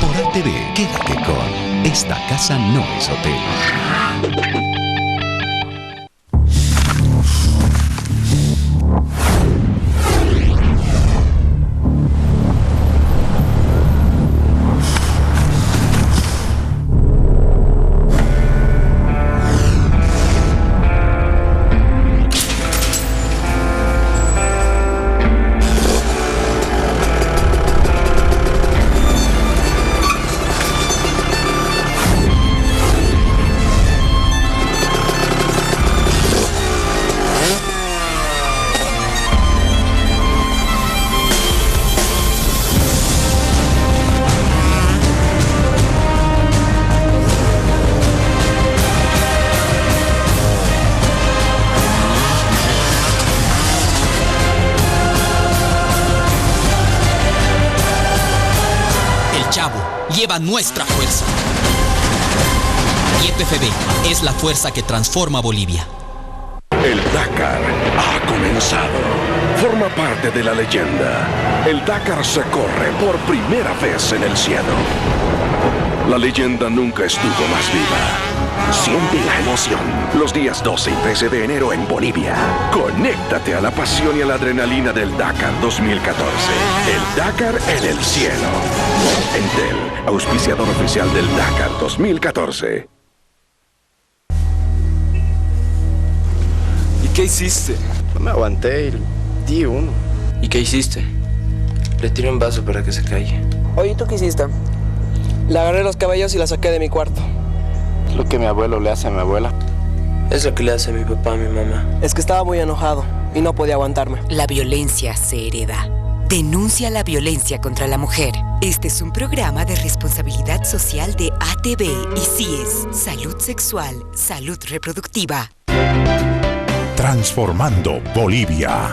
Por ATV, quédate con Esta Casa No Es Hotel. Lleva nuestra fuerza. YPFB es la fuerza que transforma Bolivia. El Dakar ha comenzado. Forma parte de la leyenda. El Dakar se corre por primera vez en el cielo. La leyenda nunca estuvo más viva. Siente la emoción. Los días 12 y 13 de enero en Bolivia. Conéctate a la pasión y a la adrenalina del Dakar 2014. El Dakar en el cielo. Entel, auspiciador oficial del Dakar 2014. ¿Y qué hiciste? No me aguanté y di uno. ¿Y qué hiciste? Le tiré un vaso para que se calle. Oye, ¿tú qué hiciste? Le agarré los cabellos y la saqué de mi cuarto. Es lo que mi abuelo le hace a mi abuela. Es lo que le hace a mi papá, a mi mamá. Es que estaba muy enojado y no podía aguantarme. La violencia se hereda. Denuncia la violencia contra la mujer. Este es un programa de responsabilidad social de ATV y CIES. Salud sexual, salud reproductiva. Transformando Bolivia.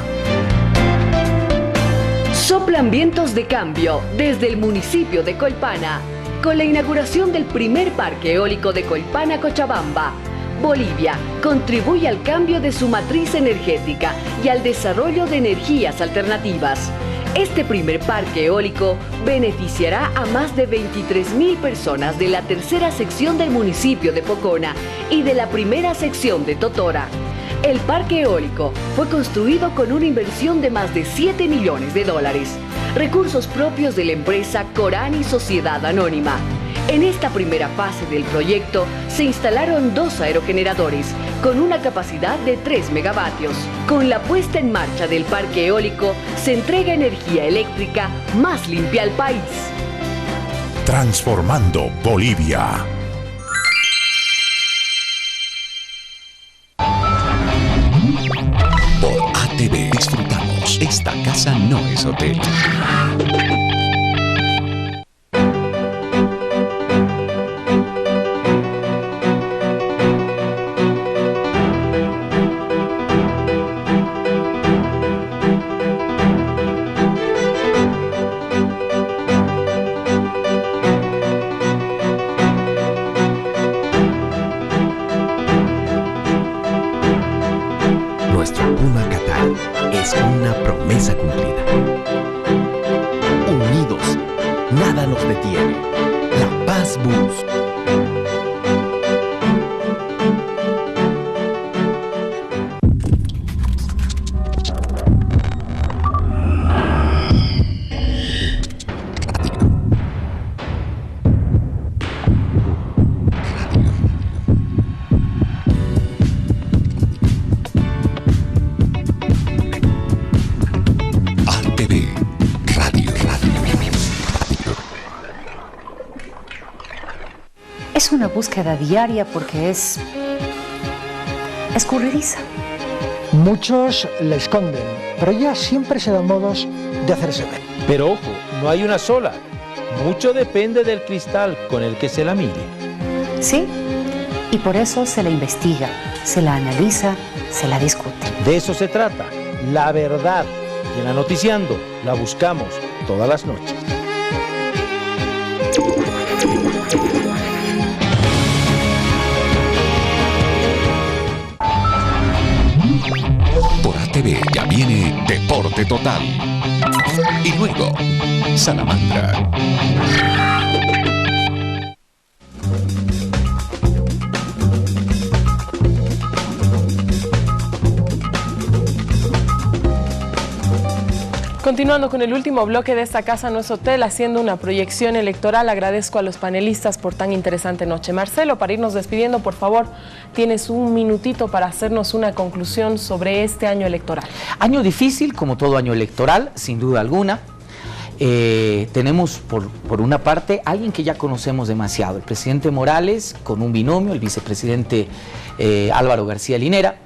Soplan vientos de cambio desde el municipio de Colpana, con la inauguración del primer parque eólico de Colpana, Cochabamba. Bolivia contribuye al cambio de su matriz energética y al desarrollo de energías alternativas. Este primer parque eólico beneficiará a más de 23.000 personas de la tercera sección del municipio de Pocona y de la primera sección de Totora. El parque eólico fue construido con una inversión de más de $7 millones, recursos propios de la empresa Corani Sociedad Anónima. En esta primera fase del proyecto se instalaron 2 aerogeneradores con una capacidad de 3 megavatios. Con la puesta en marcha del parque eólico se entrega energía eléctrica más limpia al país. Transformando Bolivia. Por ATV disfrutamos. Esta casa no es hotel. Nuestro Puma Qatar es una promesa cumplida. Unidos, nada nos detiene. La Paz Bus. Es una búsqueda diaria porque es escurridiza. Muchos la esconden, pero ella siempre se da modos de hacerse ver. Pero ojo, no hay una sola. Mucho depende del cristal con el que se la mire. Sí, y por eso se la investiga, se la analiza, se la discute. De eso se trata, la verdad. Y en la Noticiando la buscamos todas las noches. Por ATV ya viene Deporte Total. Y luego, Salamandra. Continuando con el último bloque de esta casa no es hotel, haciendo una proyección electoral, agradezco a los panelistas por tan interesante noche. Marcelo, para irnos despidiendo, por favor, tienes un minutito para hacernos una conclusión sobre este año electoral. Año difícil, como todo año electoral, sin duda alguna. Tenemos por una parte alguien que ya conocemos demasiado, el presidente Morales con un binomio, el vicepresidente Álvaro García Linera,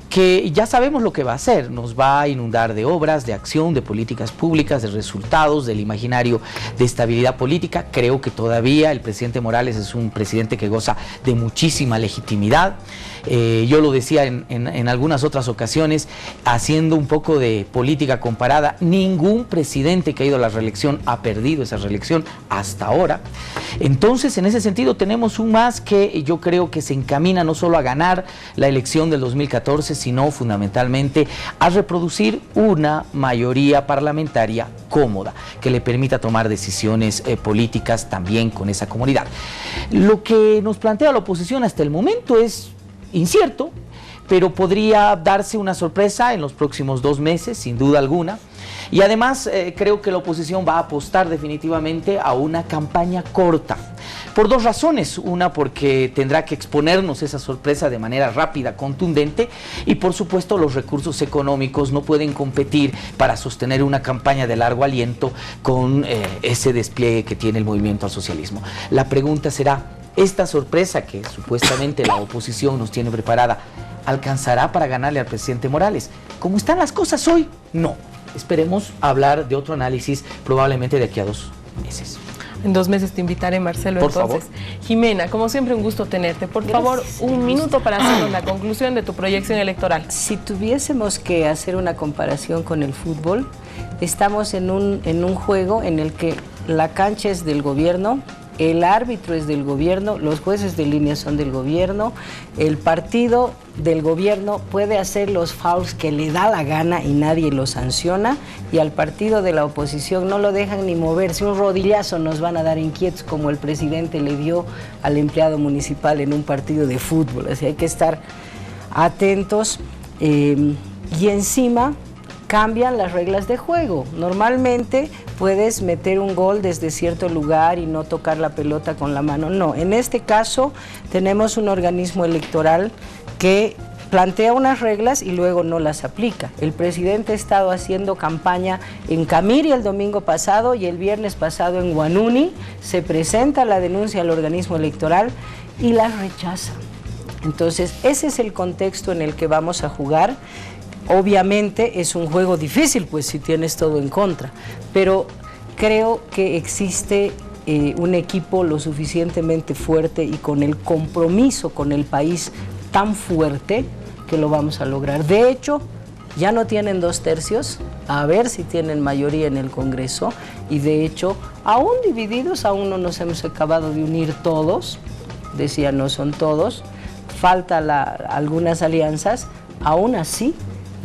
que ya sabemos lo que va a hacer, nos va a inundar de obras, de acción, de políticas públicas, de resultados, del imaginario de estabilidad política. Creo que todavía el presidente Morales es un presidente que goza de muchísima legitimidad. Yo lo decía en algunas otras ocasiones, haciendo un poco de política comparada, ningún presidente que ha ido a la reelección ha perdido esa reelección hasta ahora. Entonces, en ese sentido, tenemos un MAS que yo creo que se encamina no solo a ganar la elección del 2014, sino fundamentalmente a reproducir una mayoría parlamentaria cómoda, que le permita tomar decisiones políticas también con esa comunidad. Lo que nos plantea la oposición hasta el momento es incierto, pero podría darse una sorpresa en los próximos 2 meses, sin duda alguna. Y además creo que la oposición va a apostar definitivamente a una campaña corta, por 2 razones. Una, porque tendrá que exponernos esa sorpresa de manera rápida, contundente, y por supuesto los recursos económicos no pueden competir para sostener una campaña de largo aliento con ese despliegue que tiene el movimiento al socialismo. La pregunta será, ¿esta sorpresa que supuestamente la oposición nos tiene preparada alcanzará para ganarle al presidente Morales? ¿Cómo están las cosas hoy? No. Esperemos hablar de otro análisis probablemente de aquí a 2 meses. En 2 meses te invitaré, Marcelo. Por entonces. favor. Jimena, como siempre, un gusto tenerte. Por favor, un minuto para hacer la conclusión de tu proyección electoral. Si tuviésemos que hacer una comparación con el fútbol, estamos en un juego en el que la cancha es del gobierno, el árbitro es del gobierno, los jueces de línea son del gobierno, el partido del gobierno puede hacer los fouls que le da la gana y nadie lo sanciona, y al partido de la oposición no lo dejan ni moverse. Un rodillazo nos van a dar inquietos, como el presidente le dio al empleado municipal en un partido de fútbol. Así hay que estar atentos, y encima cambian las reglas de juego. Normalmente puedes meter un gol desde cierto lugar y no tocar la pelota con la mano. No, en este caso tenemos un organismo electoral que plantea unas reglas y luego no las aplica. El presidente ha estado haciendo campaña en Camiri el domingo pasado y el viernes pasado en Guanuni. Se presenta la denuncia al organismo electoral y la rechaza. Entonces, ese es el contexto en el que vamos a jugar. Obviamente es un juego difícil, pues si tienes todo en contra, pero creo que existe un equipo lo suficientemente fuerte y con el compromiso con el país tan fuerte que lo vamos a lograr. De hecho, ya no tienen 2/3, a ver si tienen mayoría en el Congreso, y de hecho, aún divididos, aún no nos hemos acabado de unir todos, decía, no son todos, falta algunas alianzas, aún así,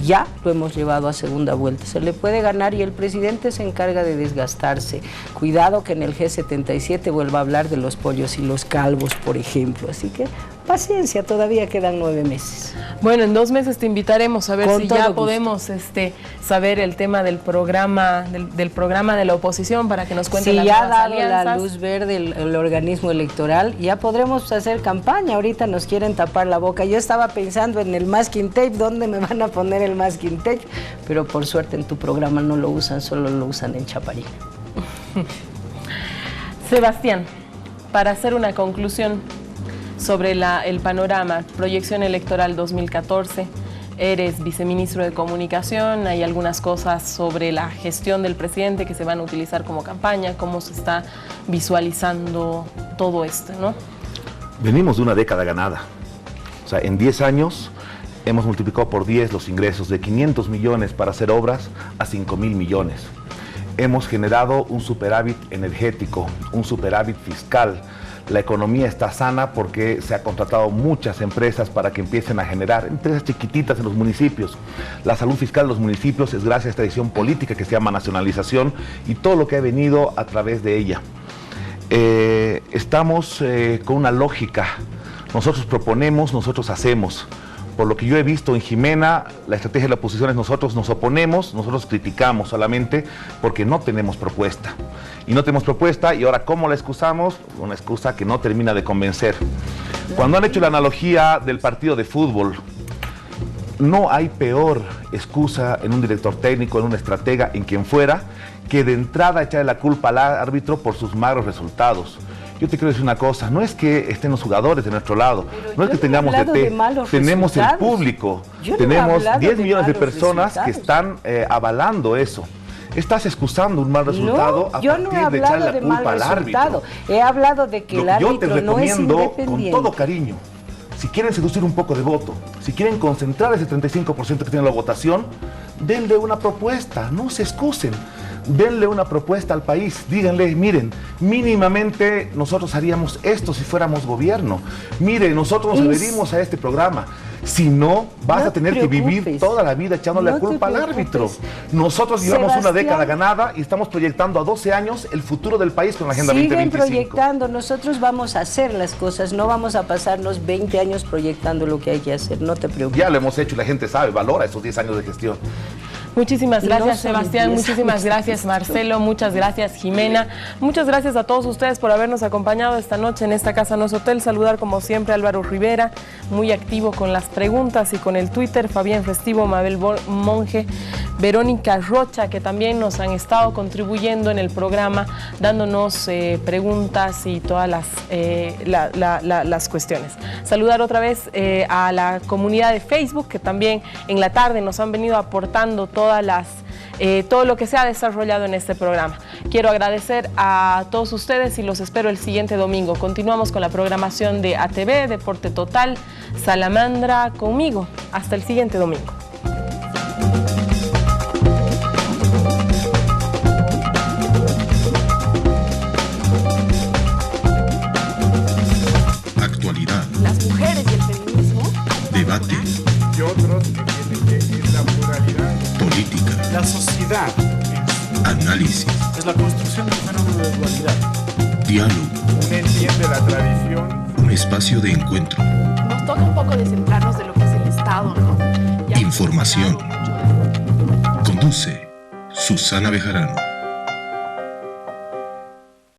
ya lo hemos llevado a segunda vuelta. Se le puede ganar y el presidente se encarga de desgastarse. Cuidado que en el G77 vuelva a hablar de los pollos y los calvos, por ejemplo. Así que paciencia, todavía quedan 9 meses. Bueno, en 2 meses te invitaremos a ver Con si todo ya gusto. podemos saber el tema del programa del programa de la oposición para que nos cuente Si las ya ha nuevas dado alianzas. la luz verde el organismo electoral, ya podremos hacer campaña. Ahorita nos quieren tapar la boca. Yo estaba pensando en el masking tape, ¿dónde me van a poner el masking tape? Pero por suerte en tu programa no lo usan, solo lo usan en Chaparí. Sebastián, para hacer una conclusión sobre el panorama, proyección electoral 2014, eres viceministro de Comunicación, hay algunas cosas sobre la gestión del presidente que se van a utilizar como campaña, cómo se está visualizando todo esto, ¿no? Venimos de una década ganada. O sea, en 10 años hemos multiplicado por 10 los ingresos, de 500 millones para hacer obras a 5.000 millones. Hemos generado un superávit energético, un superávit fiscal. La economía está sana porque se ha contratado muchas empresas para que empiecen a generar, empresas chiquititas en los municipios. La salud fiscal de los municipios es gracias a esta decisión política que se llama nacionalización y todo lo que ha venido a través de ella. Estamos con una lógica. Nosotros proponemos, nosotros hacemos. Por lo que yo he visto en Jimena, la estrategia de la oposición es nosotros nos oponemos, nosotros criticamos solamente porque no tenemos propuesta. Y no tenemos propuesta, y ahora ¿cómo la excusamos? Una excusa que no termina de convencer. Cuando han hecho la analogía del partido de fútbol, no hay peor excusa en un director técnico, en un estratega, en quien fuera, que de entrada echarle la culpa al árbitro por sus magros resultados. Yo te quiero decir una cosa, no es que estén los jugadores de nuestro lado, no es que tengamos DT, tenemos el público, tenemos 10 millones de personas que están avalando eso. Estás excusando un mal resultado a partir de echarle la culpa al árbitro. He hablado de que el árbitro no es independiente. Con todo cariño, si quieren seducir un poco de voto, si quieren concentrar ese 35% que tiene la votación, denle una propuesta, no se excusen. Denle una propuesta al país, díganle, miren, mínimamente nosotros haríamos esto si fuéramos gobierno. Mire, nosotros nos adherimos a este programa. Si no, vas a tener que vivir toda la vida echándole la culpa al árbitro. Nosotros llevamos una década ganada y estamos proyectando a 12 años el futuro del país con la Agenda 2025. Siguen proyectando, nosotros vamos a hacer las cosas, no vamos a pasarnos 20 años proyectando lo que hay que hacer, no te preocupes. Ya lo hemos hecho y la gente sabe, valora esos 10 años de gestión. Muchísimas gracias, Sebastián, muchísimas gracias, Marcelo, muchas gracias, Jimena, muchas gracias a todos ustedes por habernos acompañado esta noche en esta Casa No es Hotel. Saludar como siempre a Álvaro Rivera, muy activo con las preguntas y con el Twitter, Fabián Festivo, Mabel Monge, Verónica Rocha, que también nos han estado contribuyendo en el programa, dándonos preguntas y todas las cuestiones. Saludar otra vez a la comunidad de Facebook, que también en la tarde nos han venido aportando todo lo que se ha desarrollado en este programa. Quiero agradecer a todos ustedes y los espero el siguiente domingo. Continuamos con la programación de ATV, Deporte Total, Salamandra conmigo. Hasta el siguiente domingo. Actualidad. Las mujeres y el feminismo. Debate. Y otros que tienen que es la pluralidad. Política. La sociedad. Análisis. Es la construcción de un fenómeno de dualidad. Diálogo. Uno entiende la tradición. Un espacio de encuentro. Nos toca un poco descentrarnos de lo que es el Estado, ¿no? Información. Conduce Susana Bejarano.